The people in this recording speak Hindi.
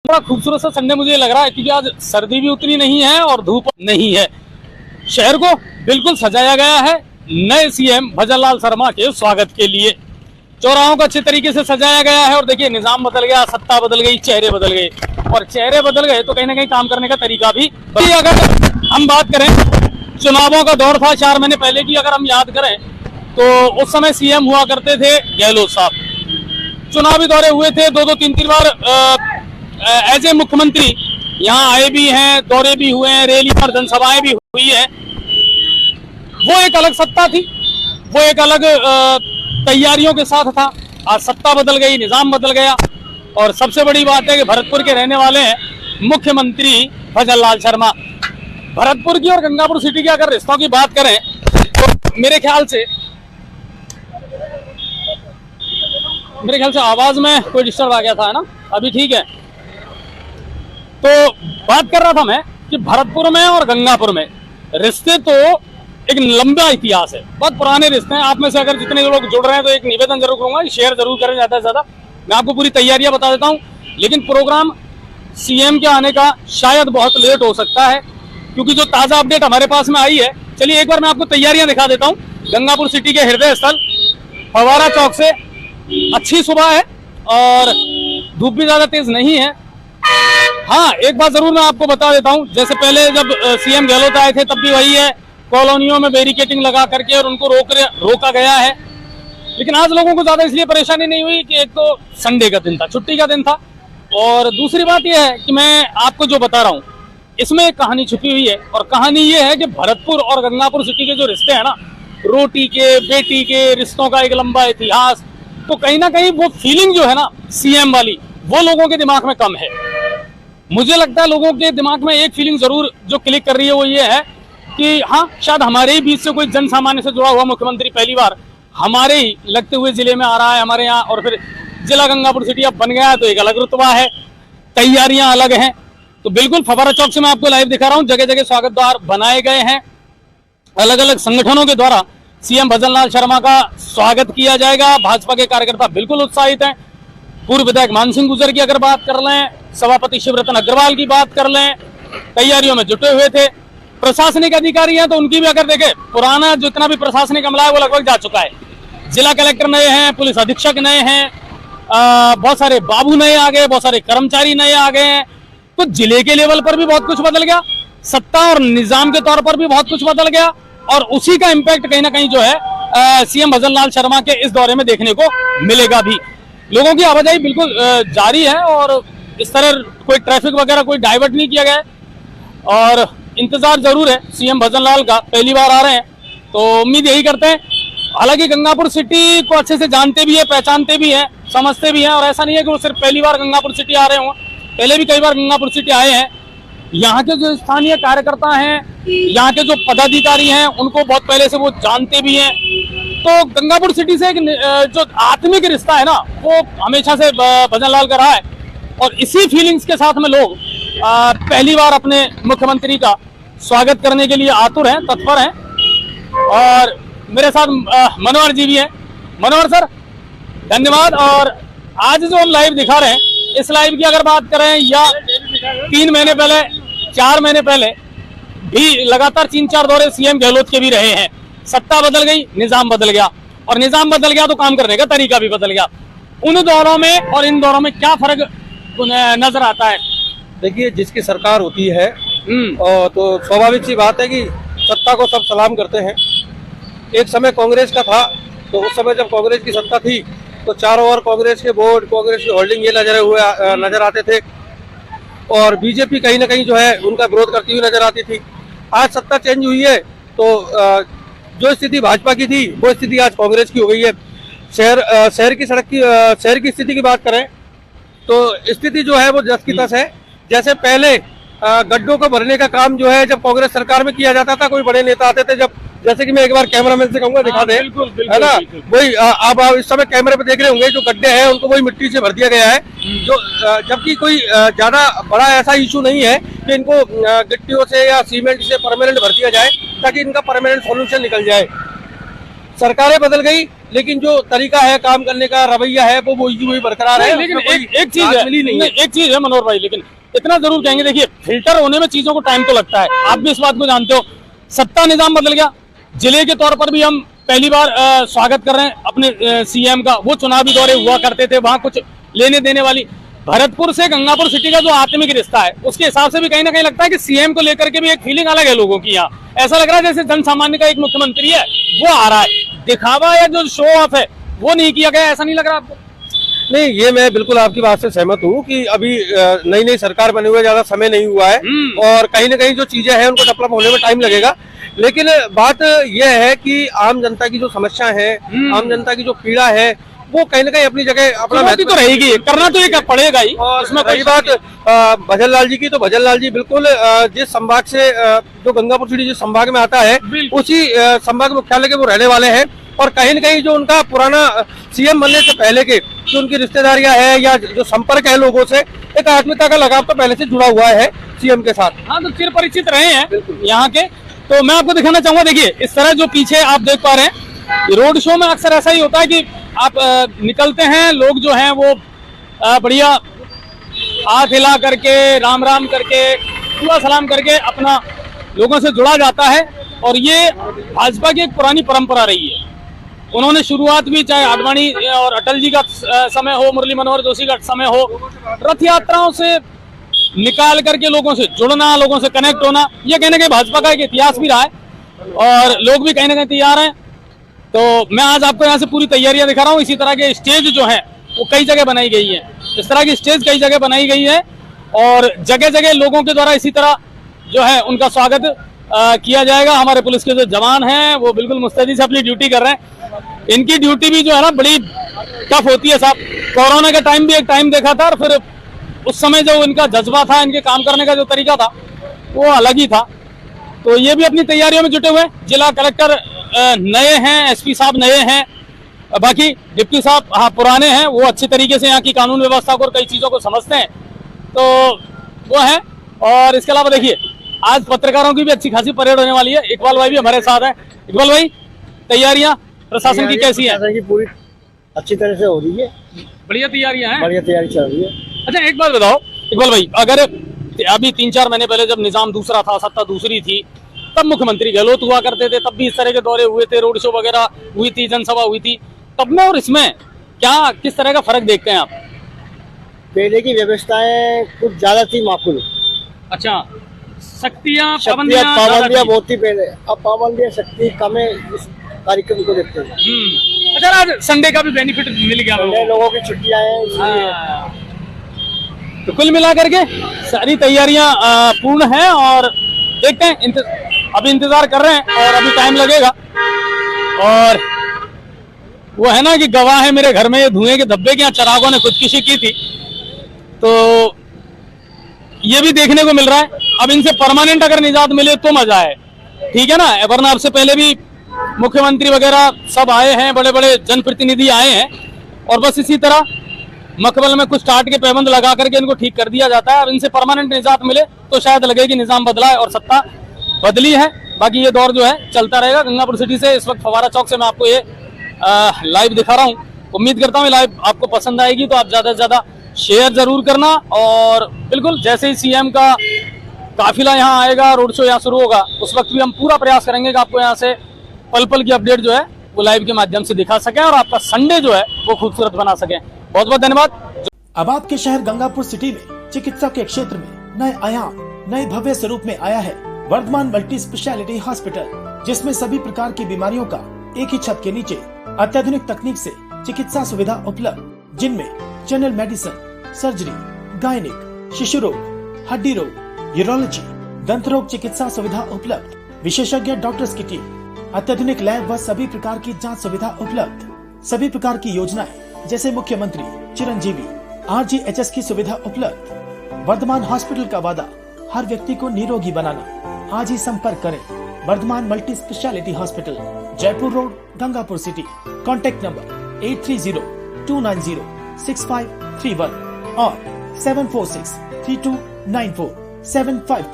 बड़ा खूबसूरत सा संडे मुझे लग रहा है क्योंकि आज सर्दी भी उतनी नहीं है और धूप नहीं है। शहर को बिल्कुल सजाया गया है नए सीएम भजनलाल शर्मा के स्वागत के लिए। चौराहों को अच्छे तरीके से सजाया गया है और देखिए निजाम बदल गया, सत्ता बदल गई, चेहरे बदल गए और चेहरे बदल गए तो कहीं ना कहीं काम करने का तरीका भी। अगर हम बात करें, चुनावों का दौर था 4 महीने पहले की, अगर हम याद करें तो उस समय सीएम हुआ करते थे गहलोत साहब। चुनावी दौरे हुए थे 2-2, 3-3 बार एज ए मुख्यमंत्री यहाँ आए भी हैं, दौरे भी हुए हैं, रैली और जनसभाएं भी हुई है। वो एक अलग सत्ता थी, वो एक अलग तैयारियों के साथ था। आज सत्ता बदल गई, निजाम बदल गया और सबसे बड़ी बात है कि भरतपुर के रहने वाले हैं मुख्यमंत्री भजनलाल शर्मा। भरतपुर की और गंगापुर सिटी की अगर रिश्तों की बात करें तो मेरे ख्याल से आवाज में कोई डिस्टर्ब आ गया था, है ना? अभी ठीक है। तो बात कर रहा था मैं कि भरतपुर में और गंगापुर में रिश्ते तो एक लंबा इतिहास है, बहुत पुराने रिश्ते हैं। आप में से अगर जितने लोग जुड़ रहे हैं तो एक निवेदन जरूर करूंगा, शेयर जरूर करें ज्यादा से ज्यादा। मैं आपको पूरी तैयारियां बता देता हूं, लेकिन प्रोग्राम सीएम के आने का शायद बहुत लेट हो सकता है क्योंकि जो ताजा अपडेट हमारे पास में आई है। चलिए एक बार मैं आपको तैयारियां दिखा देता हूँ। गंगापुर सिटी के हृदय स्थल फवारा चौक से अच्छी सुबह है और धूप भी ज्यादा तेज नहीं है। हाँ, एक बात जरूर मैं आपको बता देता हूँ, जैसे पहले जब सीएम गहलोत आए थे तब भी वही है, कॉलोनियों में बैरिकेटिंग लगा करके और उनको रोका गया है। लेकिन आज लोगों को ज्यादा इसलिए परेशानी नहीं हुई कि एक तो संडे का दिन था, छुट्टी का दिन था, और दूसरी बात यह है कि मैं आपको जो बता रहा हूँ इसमें एक कहानी छुपी हुई है। और कहानी ये है कि भरतपुर और गंगापुर सिटी के जो रिश्ते हैं ना, रोटी के बेटी के रिश्तों का एक लंबा इतिहास, तो कहीं ना कहीं वो फीलिंग जो है ना सीएम वाली, वो लोगों के दिमाग में कम है। मुझे लगता है लोगों के दिमाग में एक फीलिंग जरूर जो क्लिक कर रही है वो ये है कि हाँ, शायद हमारे ही बीच से कोई जन सामान्य से जुड़ा हुआ मुख्यमंत्री पहली बार हमारे ही लगते हुए जिले में आ रहा है, हमारे यहाँ। और फिर जिला गंगापुर सिटी अब बन गया है तो एक अलग रुतबा है, तैयारियां अलग हैं। तो बिल्कुल फवारा चौक से मैं आपको लाइव दिखा रहा हूँ, जगह जगह स्वागत द्वार बनाए गए हैं। अलग अलग संगठनों के द्वारा सीएम भजनलाल शर्मा का स्वागत किया जाएगा। भाजपा के कार्यकर्ता बिल्कुल उत्साहित हैं। पूर्व विधायक मान सिंह गुजर की अगर बात कर लें, सभापति शिवरतन अग्रवाल की बात कर लें, तैयारियों में जुटे हुए थे। प्रशासनिक अधिकारी हैं तो उनकी भी अगर देखें, पुराना जितना भी प्रशासनिक अमला है वो लगभग जा चुका है। जिला कलेक्टर नए हैं, पुलिस अधीक्षक नए हैं, बहुत सारे बाबू नए आ गए, बहुत सारे कर्मचारी नए आ गए हैं। तो जिले के लेवल पर भी बहुत कुछ बदल गया, सत्ता और निजाम के तौर पर भी बहुत कुछ बदल गया और उसी का इम्पैक्ट कहीं ना कहीं जो है सीएम भजनलाल शर्मा के इस दौरे में देखने को मिलेगा भी। लोगों की आवाजाही बिल्कुल जारी है और इस तरह कोई ट्रैफिक वगैरह कोई डाइवर्ट नहीं किया गया है और इंतजार जरूर है सीएम भजनलाल का। पहली बार आ रहे हैं तो उम्मीद यही करते हैं। हालांकि गंगापुर सिटी को अच्छे से जानते भी है, पहचानते भी हैं, समझते भी हैं और ऐसा नहीं है कि वो सिर्फ पहली बार गंगापुर सिटी आ रहे हों, पहले भी कई बार गंगापुर सिटी आए हैं। यहाँ के जो स्थानीय कार्यकर्ता हैं, यहाँ के जो पदाधिकारी हैं, उनको बहुत पहले से वो जानते भी हैं। तो गंगापुर सिटी से एक जो आत्मिक रिश्ता है ना, वो हमेशा से भजनलाल का रहा है और इसी फीलिंग्स के साथ में लोग पहली बार अपने मुख्यमंत्री का स्वागत करने के लिए आतुर हैं, तत्पर हैं। और मेरे साथ मनोहर जी भी हैं। मनोहर सर, धन्यवाद। और आज जो हम लाइव दिखा रहे हैं, इस लाइव की अगर बात करें या 3 महीने पहले, 4 महीने पहले भी लगातार 3-4 दौरे सीएम गहलोत के भी रहे हैं। सत्ता बदल गई, निजाम बदल गया और निजाम बदल गया तो काम करने का तरीका भी बदल गया। उन दौरों में और इन दौरों में क्या फर्क नजर आता है? देखिए, जिसकी सरकार होती है और तो स्वाभाविक सी बात है कि सत्ता को सब सलाम करते हैं। एक समय कांग्रेस का था तो उस समय जब कांग्रेस की सत्ता थी तो चारों ओर कांग्रेस के बोर्ड, कांग्रेस की होल्डिंग ये नजर आते थे और बीजेपी कहीं ना कहीं जो है उनका विरोध करती हुई नजर आती थी। आज सत्ता चेंज हुई है तो जो स्थिति भाजपा की थी वो स्थिति आज कांग्रेस की हो गई है। शहर की स्थिति की बात करें तो स्थिति जो है वो जस की तस है। जैसे पहले गड्ढों को भरने का काम जो है जब कांग्रेस सरकार में किया जाता था, कोई बड़े नेता आते थे, जब जैसे कि मैं एक बार कैमरामैन से कहूंगा दिखा दे, है ना, वही आप इस समय कैमरे पे देख रहे होंगे जो गड्ढे हैं उनको वही मिट्टी से भर दिया गया है। जो जबकि कोई ज्यादा बड़ा ऐसा इशू नहीं है कि इनको गिट्टियों से या सीमेंट से परमानेंट भर दिया जाए ताकि इनका परमानेंट सॉल्यूशन निकल जाए। सरकारें बदल गई लेकिन जो तरीका है काम करने का, रवैया है, वो वही बरकरार है। लेकिन उसमें कोई एक चीज है, मिली नहीं है। एक चीज है मनोहर भाई, लेकिन इतना जरूर कहेंगे, देखिए फिल्टर होने में चीजों को टाइम तो लगता है, आप भी इस बात को जानते हो। सत्ता निजाम बदल गया, जिले के तौर पर भी हम पहली बार स्वागत कर रहे हैं अपने सीएम का। वो चुनावी दौरे हुआ करते थे, वहां कुछ लेने देने वाली, भरतपुर से गंगापुर सिटी का जो आत्मिक रिश्ता है, उसके हिसाब से भी कहीं ना कहीं लगता है कि सीएम को लेकर के भी एक फीलिंग अलग है लोगों की। यहाँ ऐसा लग रहा है जैसे जन सामान्य का एक मुख्यमंत्री है वो आ रहा है, दिखावा या जो शो ऑफ है वो नहीं किया गया, ऐसा नहीं लग रहा आपको? नहीं, ये मैं बिल्कुल आपकी बात से सहमत हूँ कि अभी नई नई सरकार बने हुए ज्यादा समय नहीं हुआ है और कहीं ना कहीं जो चीजें हैं उनको डेवलप होने में टाइम लगेगा। लेकिन बात यह है कि आम जनता की जो समस्या है, आम जनता की जो पीड़ा है, वो कहीं ना कहीं अपनी जगह अपना महत्व तो रहेगी, करना तो ये पड़ेगा ही। और उसमें रही बात भजन लाल जी की, तो भजन लाल जी बिल्कुल जिस संभाग से जो गंगापुर सिटी जिस संभाग में आता है उसी संभाग मुख्यालय के वो रहने वाले हैं और कहीं न कहीं जो उनका पुराना सीएम बनने से पहले के जो उनकी रिश्तेदारियां है या जो संपर्क है लोगों से, एक आत्मीयता का लगाव तो पहले से जुड़ा हुआ है सीएम के साथ। हाँ, तो चिर परिचित रहे हैं यहाँ के। तो मैं आपको दिखाना चाहूंगा, देखिए इस तरह जो पीछे आप देख पा रहे हैं, रोड शो में अक्सर ऐसा ही होता है कि आप निकलते हैं, लोग जो हैं वो बढ़िया हाथ हिला करके, राम राम करके, दुआ सलाम करके अपना लोगों से जुड़ा जाता है। और ये भाजपा की एक पुरानी परंपरा रही है। उन्होंने शुरुआत भी, चाहे आडवाणी और अटल जी का समय हो, मुरली मनोहर जोशी का समय हो, रथ यात्राओं से निकाल करके लोगों से जुड़ना, लोगों से कनेक्ट होना, ये कहीं ना कहीं भाजपा का एक इतिहास भी रहा है और लोग भी कहीं ना कहीं तैयार हैं। तो मैं आज आपको यहाँ से पूरी तैयारियां दिखा रहा हूँ। इसी तरह के स्टेज जो है वो कई जगह बनाई गई है, इस तरह की स्टेज कई जगह बनाई गई है और जगह जगह लोगों के द्वारा इसी तरह जो है उनका स्वागत किया जाएगा। हमारे पुलिस के जो जवान हैं वो बिल्कुल मुस्तैदी से अपनी ड्यूटी कर रहे हैं। इनकी ड्यूटी भी जो है ना बड़ी टफ होती है साहब। कोरोना का टाइम भी एक टाइम देखा था और फिर उस समय जो इनका जज्बा था, इनके काम करने का जो तरीका था वो अलग ही था। तो ये भी अपनी तैयारियों में जुटे हुए। जिला कलेक्टर नए हैं, एसपी साहब नए हैं, बाकी डिप्टी साहब हाँ पुराने हैं, वो अच्छी तरीके से यहाँ की कानून व्यवस्था को और कई चीजों को समझते हैं, तो वो है। और इसके अलावा देखिए आज पत्रकारों की भी अच्छी खासी परेड होने वाली है। इकबाल भाई भी हमारे साथ है। इकबाल भाई, तैयारियां प्रशासन की कैसी है? की पूरी अच्छी तरह से हो रही है, बढ़िया तैयारियां हैं, बढ़िया तैयारी चल रही है। अच्छा एक बात बताओ इकबाल भाई, अगर अभी 3-4 महीने पहले जब निजाम दूसरा था, सत्ता दूसरी थी, तब मुख्यमंत्री गहलोत हुआ करते थे, तब भी इस तरह के दौरे हुए थे, रोड शो वगैरह हुई थी, जनसभा हुई थी, तब में और इसमें क्या किस तरह का फर्क देखते हैं आप? पहले की व्यवस्थाएं कुछ ज्यादा थी माकूल। अच्छा, शक्तियां पाबंदियां बहुत थी पहले, अब पाबंदियां शक्ति कम है इस कार्यक्रम को देखते हैं। अच्छा, आज संडे का भी बेनिफिट मिल गया लोगों की छुट्टियां हैं इसलिए। तो कुल मिलाकर के सारी तैयारियां पूर्ण हैं और देखते हैं, अभी इंतजार कर रहे हैं और अभी टाइम लगेगा। और वो है ना कि गवाह है मेरे घर में ये धुएं के धब्बे के, यहाँ चिरागों ने खुदकुशी की थी, तो ये भी देखने को मिल रहा है। अब इनसे परमानेंट अगर निजात मिले तो मजा है, ठीक है ना, वरना आपसे पहले भी मुख्यमंत्री वगैरह सब आए हैं, बड़े बड़े जनप्रतिनिधि आए हैं और बस इसी तरह मकबल में कुछ टाट के पैबंद लगा करके इनको ठीक कर दिया जाता है। अब इनसे परमानेंट निजात मिले तो शायद लगे कि निजाम बदला है और सत्ता बदली है। बाकी ये दौर जो है चलता रहेगा। गंगापुर सिटी से इस वक्त फवारा चौक से मैं आपको ये लाइव दिखा रहा हूँ। उम्मीद करता हूँ लाइव आपको पसंद आएगी, तो आप ज्यादा से ज्यादा शेयर जरूर करना। और बिल्कुल जैसे ही सीएम का काफिला यहाँ आएगा, रोड शो यहाँ शुरू होगा, उस वक्त भी हम पूरा प्रयास करेंगे कि आपको यहाँ से पल पल की अपडेट जो है वो लाइव के माध्यम से दिखा सकें और आपका संडे जो है वो खूबसूरत बना सकें। बहुत बहुत धन्यवाद। अब आपके शहर गंगापुर सिटी में चिकित्सा के क्षेत्र में नए आयाम, नए भव्य स्वरूप में आया है वर्धमान मल्टी स्पेशलिटी हॉस्पिटल, जिसमें सभी प्रकार की बीमारियों का एक ही छत के नीचे अत्याधुनिक तकनीक से चिकित्सा सुविधा उपलब्ध, जिनमें जनरल मेडिसिन, सर्जरी, गायनिक, शिशु रोग, हड्डी रोग, यूरोलॉजी, दंत रोग चिकित्सा सुविधा उपलब्ध, विशेषज्ञ डॉक्टर्स की टीम, अत्याधुनिक लैब व सभी प्रकार की जांच सुविधा उपलब्ध, सभी प्रकार की योजनाएं जैसे मुख्यमंत्री चिरंजीवी RGHS की सुविधा उपलब्ध। वर्धमान हॉस्पिटल का वादा हर व्यक्ति को निरोगी बनाना। आज ही संपर्क करें Vardhman multi speciality hospital, Jaipur road, Gangapur city. Contact number 8302906531 और 746329475।